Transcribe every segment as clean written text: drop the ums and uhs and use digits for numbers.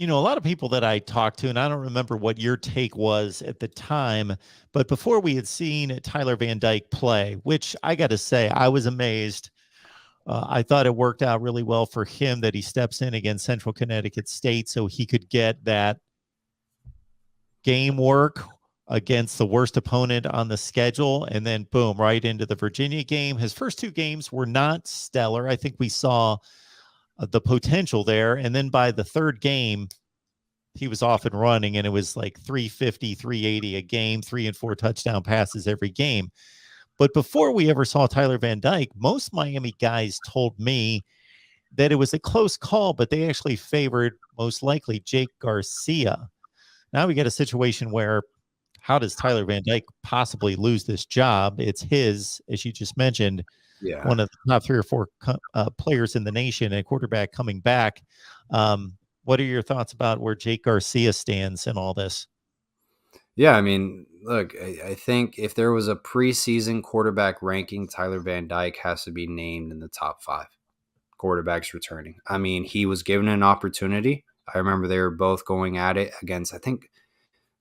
A lot of people that I talked to, and I don't remember what your take was at the time, but before we had seen Tyler Van Dyke play, which I got to say, I was amazed. I thought it worked out really well for him that he steps in against Central Connecticut State so he could get that game work against the worst opponent on the schedule. And then, boom, right into the Virginia game. His first two games were not stellar. I think we saw the potential there. And then by the third game, he was off and running, and it was like 350, 380 a game, 3 and 4 touchdown passes every game. But before we ever saw Tyler Van Dyke, most Miami guys told me that it was a close call, but they actually favored most likely Jake Garcia. Now we get a situation where how does Tyler Van Dyke possibly lose this job? It's his, as you just mentioned, Yeah. one of the top 3 or 4 players in the nation, and quarterback coming back. What are your thoughts about where Jake Garcia stands in all this? Yeah, I mean, look, I think if there was a preseason quarterback ranking, Tyler Van Dyke has to be named in the top 5 quarterbacks returning. I mean, he was given an opportunity. I remember they were both going at it against, I think, it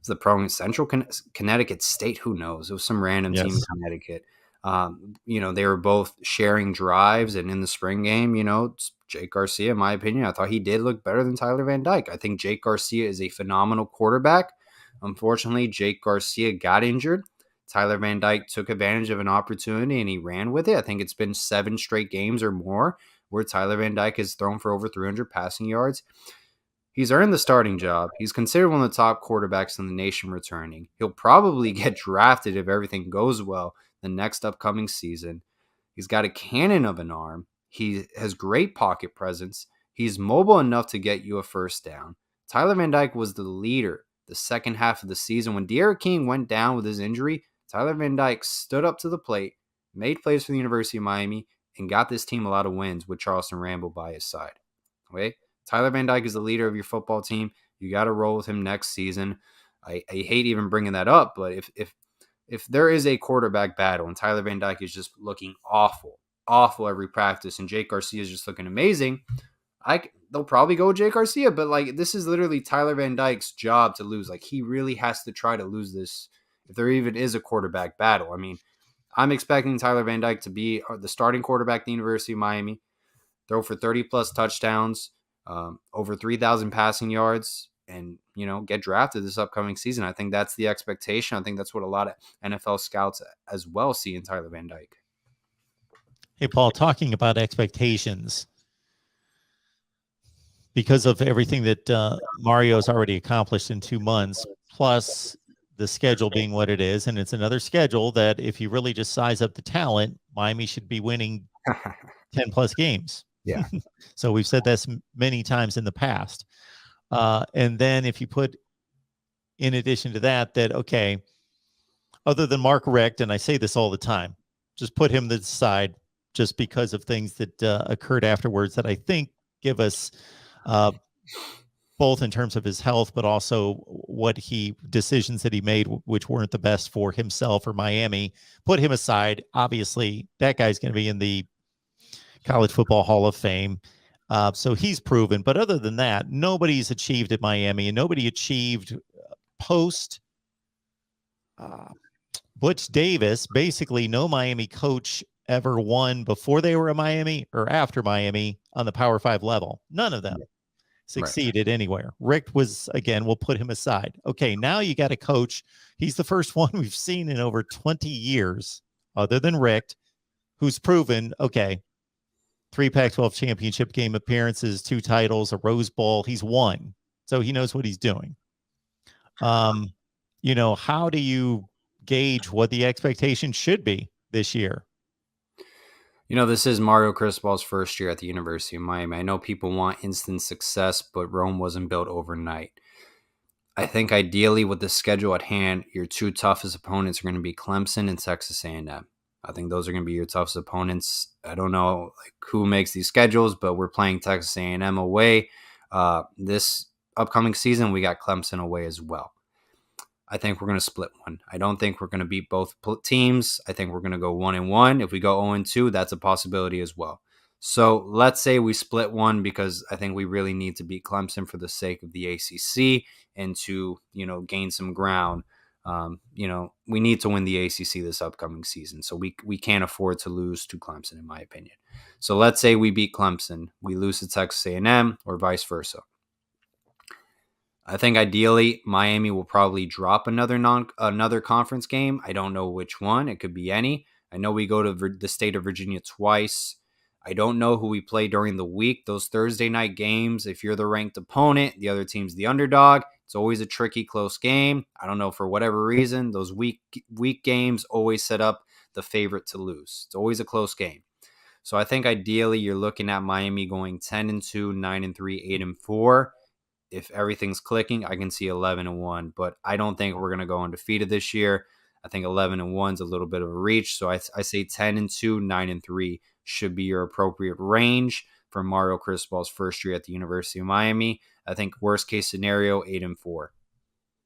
was the Providence Central Connecticut State. Who knows? It was some random team in Yes. Connecticut. They were both sharing drives, and in the spring game, Jake Garcia, in my opinion, I thought he did look better than Tyler Van Dyke. I think Jake Garcia is a phenomenal quarterback. Unfortunately, Jake Garcia got injured. Tyler Van Dyke took advantage of an opportunity and he ran with it. I think it's been 7 straight games or more where Tyler Van Dyke has thrown for over 300 passing yards. He's earned the starting job. He's considered one of the top quarterbacks in the nation returning. He'll probably get drafted if everything goes well the next upcoming season. He's got a cannon of an arm. He has great pocket presence. He's mobile enough to get you a first down. Tyler Van Dyke was the leader the second half of the season. When De'Aaron King went down with his injury, Tyler Van Dyke stood up to the plate, made plays for the University of Miami, and got this team a lot of wins with Charleston Rambo by his side. Okay? Tyler Van Dyke is the leader of your football team. You got to roll with him next season. I hate even bringing that up, but if there is a quarterback battle and Tyler Van Dyke is just looking awful every practice, and Jake Garcia is just looking amazing, they'll probably go with Jake Garcia. But like, this is literally Tyler Van Dyke's job to lose. Like, he really has to try to lose this if there even is a quarterback battle. I mean, I'm expecting Tyler Van Dyke to be the starting quarterback at the University of Miami, throw for 30 plus touchdowns, over 3,000 passing yards, and get drafted this upcoming season. I think that's the expectation. I think that's what a lot of NFL scouts as well see in Tyler Van Dyke. Hey, Paul, talking about expectations, because of everything that Mario's already accomplished in 2 months, plus the schedule being what it is, and it's another schedule that if you really just size up the talent, Miami should be winning 10 plus games. Yeah. So we've said this many times in the past. And then if you put in addition to that, okay, other than Mark Richt, and I say this all the time, just put him to the side just because of things that occurred afterwards that I think give us both in terms of his health, but also decisions that he made, which weren't the best for himself or Miami. Put him aside. Obviously, that guy's going to be in the College Football Hall of Fame. So he's proven. But other than that, nobody's achieved at Miami, and nobody achieved post Butch Davis. Basically, no Miami coach ever won before they were at Miami or after Miami on the Power 5 level. None of them succeeded anywhere. Rick was, again, we'll put him aside. Okay, now you got a coach. He's the first one we've seen in over 20 years, other than Rick, who's proven, okay, 3 Pac-12 championship game appearances, 2 titles, a Rose Bowl. He's won. So he knows what he's doing. How do you gauge what the expectation should be this year? This is Mario Cristobal's first year at the University of Miami. I know people want instant success, but Rome wasn't built overnight. I think ideally with the schedule at hand, your 2 toughest opponents are going to be Clemson and Texas A&M. I think those are going to be your toughest opponents. I don't know who makes these schedules, but we're playing Texas A&M away. This upcoming season, we got Clemson away as well. I think we're going to split one. I don't think we're going to beat both teams. I think we're going to go 1-1. If we go 0-2, that's a possibility as well. So let's say we split one because I think we really need to beat Clemson for the sake of the ACC and to, gain some ground. We need to win the ACC this upcoming season. So we can't afford to lose to Clemson, in my opinion. So let's say we beat Clemson, we lose to Texas A&M, or vice versa. I think ideally Miami will probably drop another conference game. I don't know which one. It could be any. I know we go to the state of Virginia twice. I don't know who we play during the week. Those Thursday night games, if you're the ranked opponent, the other team's the underdog. It's always a tricky, close game. I don't know, for whatever reason, those week games always set up the favorite to lose. It's always a close game. So I think ideally you're looking at Miami going 10-2, 9-3, 8-4. If everything's clicking, I can see 11-1, but I don't think we're going to go undefeated this year. I think 11-1 is a little bit of a reach. So I say 10-2, 9-3 should be your appropriate range for Mario Cristobal's first year at the University of Miami. I think worst case scenario, 8-4.